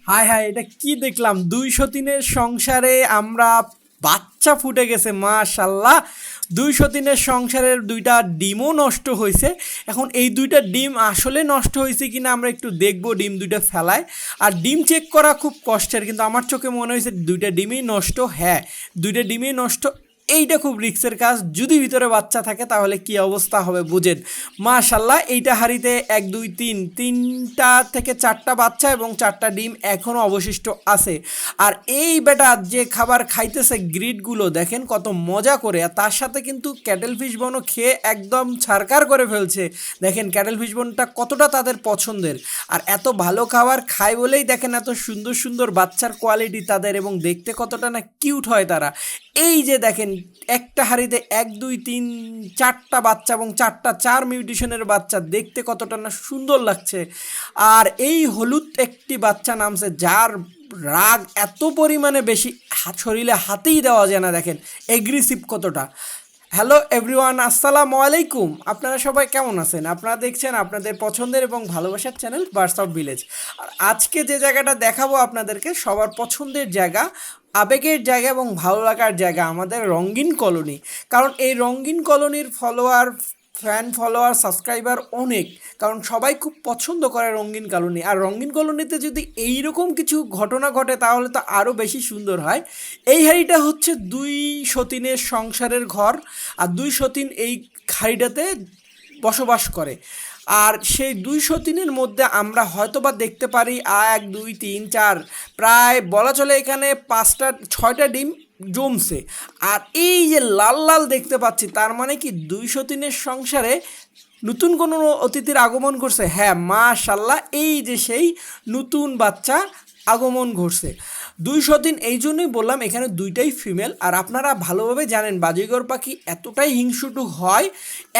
হায় হায়, এটা কি দেখলাম! ২০৩-এর সংসারে আমরা বাচ্চা ফুটে গেছে, মাশাল্লাহ। ২০৩-এর সংসারের ২টা ডিমও নষ্ট হয়েছে। এখন এই ২টা ডিম আসলে নষ্ট হয়েছে কিনা আমরা একটু দেখব, ডিম ২টা ফেলায়। আর ডিম চেক করা খুব কষ্টের, কিন্তু আমার চোখে মনে হয়েছে ২টা ডিমই নষ্ট। হ্যাঁ, ২টা ডিমই নষ্ট। এইটা খুব রিস্কের কাজ, যদি ভিতরে বাচ্চা থাকে তাহলে কি অবস্থা হবে বুঝেন। মাশাল্লাহ, এইটা হাঁড়িতে ১ ২ ৩ তিনটা থেকে চারটা বাচ্চা এবং চারটা ডিম এখনও অবশিষ্ট আছে। আর এই বেটা যে খাবার খাইতেছে, গ্রিডগুলো দেখেন কত মজা করে, আর তার সাথে কিন্তু ক্যাটেল ফিশ বনও খেয়ে একদম ছারকার করে ফেলছে। দেখেন ক্যাটেল ফিশ বনটা কতটা তাদের পছন্দের, আর এত ভালো খাবার খায় বলেই দেখেন এত সুন্দর সুন্দর বাচ্চার কোয়ালিটি তাদের, এবং দেখতে কতটা না কিউট হয় তারা। এই যে দেখেন একটা হাঁড়িতে ১ ২ ৩ চারটা বাচ্চা এবং চার মিউটেশনের বাচ্চা, দেখতে কতটা না সুন্দর লাগছে। আর এই হলুদ একটি বাচ্চা নামছে, যার রাগ এত পরিমাণে বেশি, শরীরে হাতেই দেওয়া যায় না। দেখেন এগ্রেসিভ কতটা। হ্যালো এভরিওয়ান, আসসালামু আলাইকুম। আপনারা সবাই কেমন আছেন? আপনারা দেখছেন আপনাদের পছন্দের এবং ভালোবাসার চ্যানেল বার্ডস অফ ভিলেজ। আর আজকে যে জায়গাটা দেখাবো আপনাদেরকে, সবার পছন্দের জায়গা, আবেগের জায়গা এবং ভালো লাগার জায়গা, আমাদের রঙ্গিন কলোনি। কারণ এই রঙ্গিন কলোনির ফলোয়ার সাবস্ক্রাইবার অনেক, কারণ সবাই খুব পছন্দ করে রঙ্গিন কলোনি। আর রঙ্গিন কলোনিতে যদি এইরকম কিছু ঘটনা ঘটে তাহলে তো আরও বেশি সুন্দর হয়। এই হাঁড়িটা হচ্ছে ২ সতীনের সংসারের ঘর, আর ২ সতীন এই হাঁড়িটাতে বসবাস করে। আর সেই ২ সতীনের মধ্যে আমরা হয়তোবা দেখতে পারি ১ ২ ৩ ৪, প্রায় বলা চলে এখানে ৫টা ৬টা ডিম জমছে। আর এই যে লাল লাল দেখতে পাচ্ছি, তার মানে কি ২ সতীনের সংসারে নতুন কোনো অতিথির আগমন করছে। হ্যাঁ, মাশাল্লাহ, এই যে সেই নতুন বাচ্চা আগমন ঘটছে। ২০০ দিন, এই জন্যই বললাম এখানে ২টাই ফিমেল। আর আপনারা ভালোভাবে জানেন বাজিগর পাখি এতটাই হিংসুটু হয়,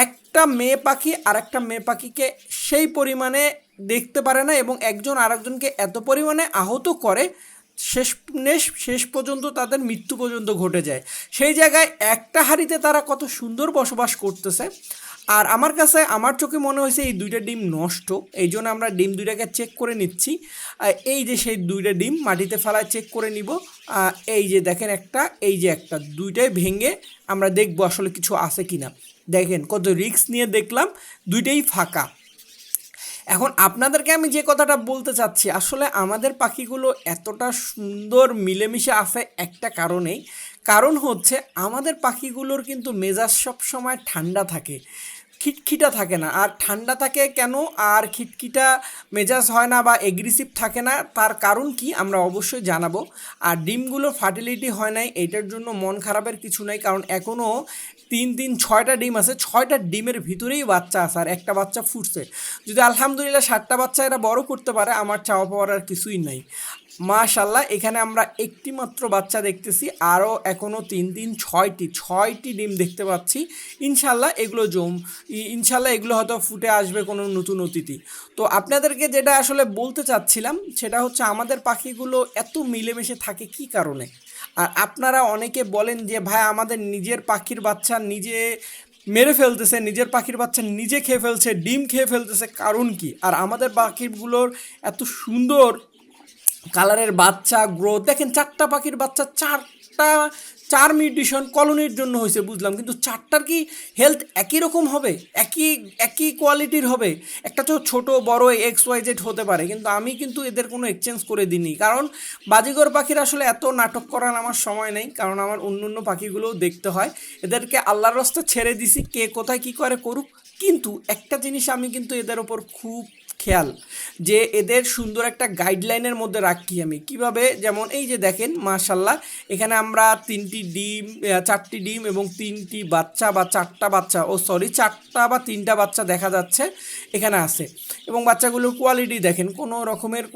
একটা মেয়ে পাখি আর একটা মেয়ে পাখিকে সেই পরিমাণে দেখতে পারে না, এবং একজন আরেকজনকে এত পরিমাণে আহত করে, শেষ পর্যন্ত তাদের মৃত্যু পর্যন্ত ঘটে যায়। সেই জায়গায় একটা হাঁড়িতে তারা কত সুন্দর বসবাস করতেছে। আর আমার কাছে, আমার চোখে মনে হয়েছে এই ২টা ডিম নষ্ট, এই জন্য আমরা ডিম ২টাকে চেক করে নিচ্ছি। এই যে সেই ২টা ডিম মাটিতে ফেলায় চেক করে নিব। এই যে দেখেন একটা, এই যে একটা, ২টাই ভেঙে আমরা দেখবো আসলে কিছু আছে কি না। দেখেন কত রিস্ক নিয়ে দেখলাম, ২টাই ফাঁকা। এখন আপনাদেরকে আমি যে কথাটা বলতে চাচ্ছি, আসলে আমাদের পাখিগুলো এতটা সুন্দর মিলেমিশে আছে একটা কারণেই। কারণ হচ্ছে আমাদের পাখিগুলোর কিন্তু মেজাজ সব সময় ঠান্ডা থাকে, খিটখিটা থাকে না। আর ঠান্ডা থাকে কেন, আর খিটখিটা মেজাজ হয় না বা এগ্রেসিভ থাকে না, তার কারণ কি আমরা অবশ্যই জানাবো। আর ডিমগুলোর ফার্টিলিটি হয় নাই, এইটার জন্য মন খারাপের কিছু নাই, কারণ এখনও ৬টা ডিম আছে, ৬টা ডিমের ভিতরেই বাচ্চা আছে, আর একটা বাচ্চা ফুটছে। যদি আলহামদুলিল্লাহ ৭টা বাচ্চা এরা বড় করতে পারে, আমার চাওয়া পাওয়ার আর কিছুই নাই। মাশাল্লাহ, এখানে আমরা একটি মাত্র বাচ্চা দেখতেছি, আরও এখনও ৬টি ডিম দেখতে পাচ্ছি। ইনশাল্লাহ এগুলো হয়তো ফুটে আসবে কোনো নতুন অতিথি। তো আপনাদেরকে যেটা আসলে বলতে চাচ্ছিলাম সেটা হচ্ছে, আমাদের পাখিগুলো এত মিলেমিশে থাকে কি কারণে। আর আপনারা অনেকে বলেন যে ভাই, আমাদের নিজের পাখির বাচ্চা নিজে মেরে ফেলতেছে, নিজের পাখির বাচ্চা নিজে খেয়ে ফেলছে, ডিম খেয়ে ফেলতেছে, কারণ কি? আর আমাদের পাখিগুলোর এত সুন্দর কালারের বাচ্চা গ্রোথ দেখেন, ৪টা পাখির বাচ্চা, ৪ মিউটেশন কলোনির জন্য হয়েছে বুঝলাম, কিন্তু ৪টার কি হেলথ একই রকম হবে, একই কোয়ালিটির হবে? একটা তো ছোট বড় XYZ হতে পারে, কিন্তু আমি কিন্তু এদের কোনো এক্সচেঞ্জ করে দিইনি, কারণ বাজিগর পাখির আসলে এত নাটক করার আমার সময় নেই, কারণ আমার অন্য অন্য পাখিগুলোও দেখতে হয়। এদেরকে আল্লাহর রাস্তায় ছেড়ে দিছি, কে কোথায় কী করে করুক। কিন্তু একটা জিনিস আমি কিন্তু এদের ওপর খুব খেয়াল, যে এদের সুন্দর একটা গাইডলাইনের মধ্যে রাখি আমি কিভাবে। যেমন এই যে দেখেন মাশাল্লাহ, এখানে আমরা 4টি ডিম এবং 3টি বাচ্চা বা 4টা বাচ্চা, সরি 4টা বা 3টা বাচ্চা দেখা যাচ্ছে এখানে আছে। এবং বাচ্চাগুলোর কোয়ালিটি দেখেন,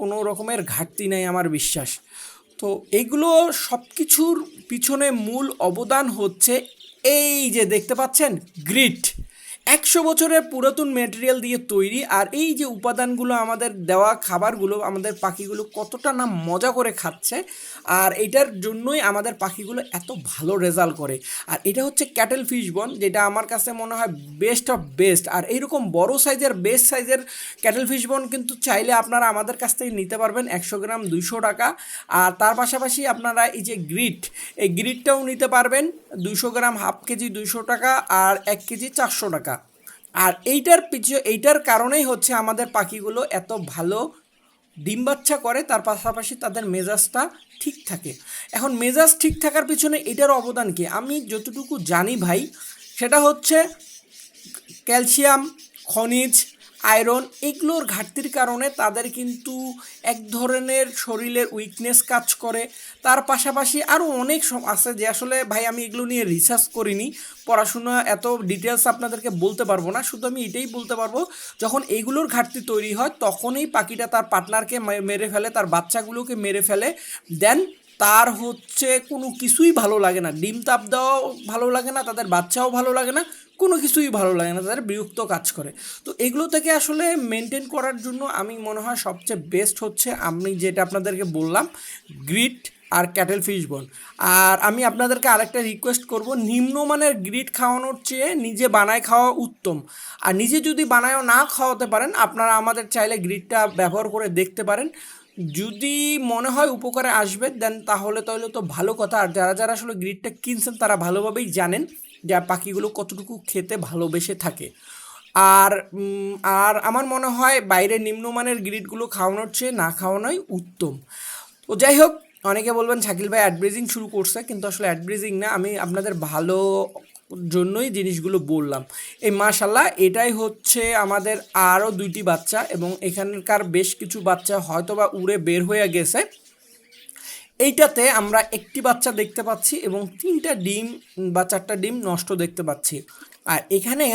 কোনো রকমের ঘাটতি নেই আমার বিশ্বাস। তো এইগুলো সব কিছুর পিছনে মূল অবদান হচ্ছে, এই যে দেখতে পাচ্ছেন গ্রিট, 100 বছরের পুরাতন ম্যাটেরিয়াল দিয়ে তৈরি। আর এই যে উপাদানগুলো আমাদের দেওয়া খাবারগুলো আমাদের পাখিগুলো কতটা না মজা করে খাচ্ছে, আর এটার জন্যই আমাদের পাখিগুলো এত ভালো রেজাল্ট করে। আর এটা হচ্ছে ক্যাটেল ফিশ বন, যেটা আমার কাছে মনে হয় বেস্ট অফ বেস্ট। আর এইরকম বড় সাইজের বেস্ট সাইজের ক্যাটেল ফিশ বন কিন্তু চাইলে আপনারা আমাদের কাছ থেকে নিতে পারবেন 100 গ্রাম 200 টাকা। আর তার পাশাপাশি আপনারা এই যে গ্রিট, এই গ্রিটটাও নিতে পারবেন 200 গ্রাম হাফ কেজি 200 টাকা, আর 1 কেজি 400 টাকা। আর এইটার কারণেই হচ্ছে আমাদের পাখিগুলো এত ভালো ডিম বাচ্চা করে, তার পাশাপাশি তাদের মেজাজটা ঠিক থাকে। এখন মেজাজ ঠিক থাকার পিছনে এটার অবদান কি আমি যতটুকু জানি ভাই, সেটা হচ্ছে ক্যালসিয়াম, খনিজ, আয়রন, এগুলোর ঘাটতির কারণে তাদের কিন্তু এক ধরনের শরীরের উইকনেস কাজ করে। তার পাশাপাশি আরও অনেক আছে যে আসলে ভাই আমি এগুলো নিয়ে রিসার্চ করিনি, পড়াশোনা এত ডিটেলস আপনাদেরকে বলতে পারবো না। শুধু আমি এটাই বলতে পারবো, যখন এইগুলোর ঘাটতি তৈরি হয় তখনই পাখিটা তার পার্টনারকে মেরে ফেলে, তার বাচ্চাগুলোকে মেরে ফেলে। দেন তার হচ্ছে কোনো কিছুই ভালো লাগে না, ডিম তাপ দেওয়াও ভালো লাগে না, তাদের বাচ্চাও ভালো লাগে না, কোনো কিছুই ভালো লাগে না, তাদের বিরক্ত কাজ করে। তো এগুলো থেকে আসলে মেনটেন করার জন্য আমি মনে হয় সবচেয়ে বেস্ট হচ্ছে আমি যেটা আপনাদেরকে বললাম, গ্রিট আর ক্যাটেল ফিশ বন। আর আমি আপনাদেরকে আরেকটা রিকোয়েস্ট করব, নিম্নমানের গ্রিট খাওয়ানোর চেয়ে নিজে বানায় খাওয়া উত্তম। আর নিজে যদি বানায়ও না খাওয়াতে পারেন, আপনারা আমাদের চাইলে গ্রিটটা ব্যবহার করে দেখতে পারেন। যদি মনে হয় উপকারে আসবে দেন তাহলে তো ভালো কথা। আর যারা যারা আসলে গ্রিডটা কিনছেন তারা ভালোভাবেই জানেন যে পাখিগুলো কতটুকু খেতে ভালোবেসে থাকে। আর আর আমার মনে হয় বাইরে নিম্নমানের গ্রিডগুলো খাওয়ানোর চেয়ে না খাওয়ানোই উত্তম। তো যাই হোক, অনেকে বলবেন শাকিল ভাই অ্যাডব্রিজিং শুরু করছে, কিন্তু আসলে অ্যাডব্রিজিং না, আমি আপনাদের ভালো জন্যই জিনিসগুলো বললাম। এই মাশাল্লাহ এটাই হচ্ছে আমাদের আরও 2টি বাচ্চা, এবং এখানকার বেশ কিছু বাচ্চা হয়তো বা উড়ে বের হয়ে গেছে। এইটাতে আমরা একটি বাচ্চা দেখতে পাচ্ছি এবং 3টা ডিম বা 4টা ডিম নষ্ট দেখতে পাচ্ছি। আর এখানে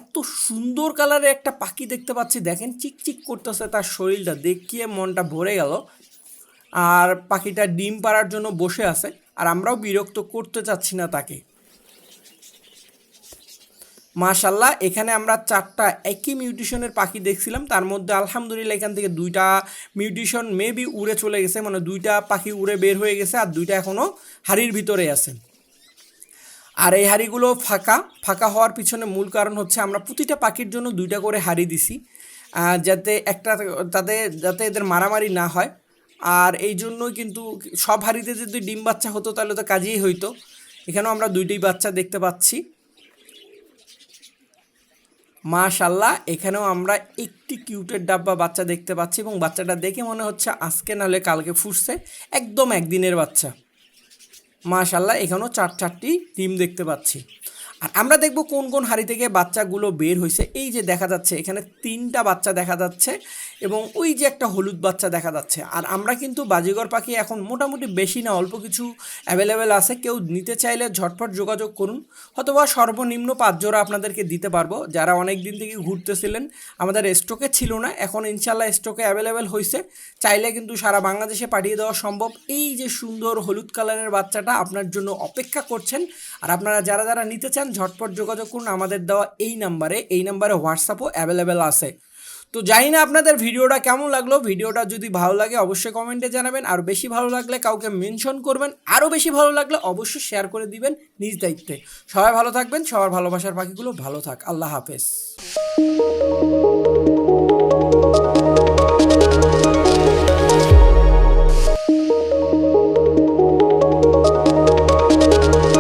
এত সুন্দর কালারের একটা পাখি দেখতে পাচ্ছি, দেখেন চিকচিক করতেছে তার শরীরটা, দেখিয়ে মনটা ভরে গেল। আর পাখিটা ডিম পাড়ার জন্য বসে আছে, আর আমরাও বিরক্ত করতে চাচ্ছি না তাকে। মাশাল্লাহ এখানে আমরা 4টা একই মিউটেশনের পাখি দেখছিলাম, তার মধ্যে আলহামদুলিল্লাহ এখান থেকে 2টা মিউটেশন মেবি উড়ে চলে গেছে, মানে 2টা পাখি উড়ে বের হয়ে গেছে, আর 2টা এখনও হাড়ির ভিতরে আছে। আর এই হাড়িগুলো ফাঁকা হওয়ার পিছনে মূল কারণ হচ্ছে আমরা প্রতিটা পাখির জন্য 2টা করে হাড়ি দিছি, যাতে এদের মারামারি না হয়। আর এই জন্যই কিন্তু সব হাড়িতে যদি ডিম বাচ্চা হতো তাহলে তো কাজেই হইতো। এখানেও আমরা 2টি বাচ্চা দেখতে পাচ্ছি। মাশাল্লাহ এখানেও আমরা একটি কিউটের ডাব্বা বাচ্চা দেখতে পাচ্ছি, এবং বাচ্চাটা দেখে মনে হচ্ছে আজকে নাহলে কালকে ফুটছে, একদম একদিনের বাচ্চা। মাশাল্লাহ এখানেও 4টি ডিম দেখতে পাচ্ছি। আর আমরা দেখব কোন কোন হাড়ি থেকে বাচ্চাগুলো বের হয়েছে। এই যে দেখা যাচ্ছে এখানে 3টা বাচ্চা দেখা যাচ্ছে, এবং ওই যে একটা হলুদ বাচ্চা দেখা যাচ্ছে। আর আমরা কিন্তু বাজিগর পাখি এখন মোটামুটি বেশি না, অল্প কিছু অ্যাভেলেবেল আছে, কেউ নিতে চাইলে ঝটপট যোগাযোগ করুন, অথবা সর্বনিম্ন 5 জোড়া আপনাদেরকে দিতে পারবো। যারা অনেক দিন থেকে ঘুরতেছিলেন, আমাদের স্টকে ছিল না, এখন ইনশাল্লাহ স্টকে অ্যাভেলেবেল হয়েছে, চাইলে কিন্তু সারা বাংলাদেশে পাঠিয়ে দেওয়া সম্ভব। এই যে সুন্দর হলুদ কালারের বাচ্চাটা আপনার জন্য অপেক্ষা করছেন। আর আপনারা যারা যারা নিতে চান ঝটপট যোগাযোগ করুন আমাদের দেওয়া এই নাম্বারে হোয়াটসঅ্যাপও অ্যাভেলেবেল আছে। তো জানি না আপনাদের ভিডিওটা কেমন লাগলো। ভিডিওটা যদি ভালো লাগে অবশ্যই কমেন্টে জানাবেন, আর বেশি ভালো লাগলে কাউকে মেনশন করবেন, আরও বেশি ভালো লাগলে অবশ্যই শেয়ার করে দিবেন নিজ দায়িত্বে। সবাই ভালো থাকবেন, সবার ভালোবাসার পাখিগুলো ভালো থাক। আল্লাহ হাফেজ।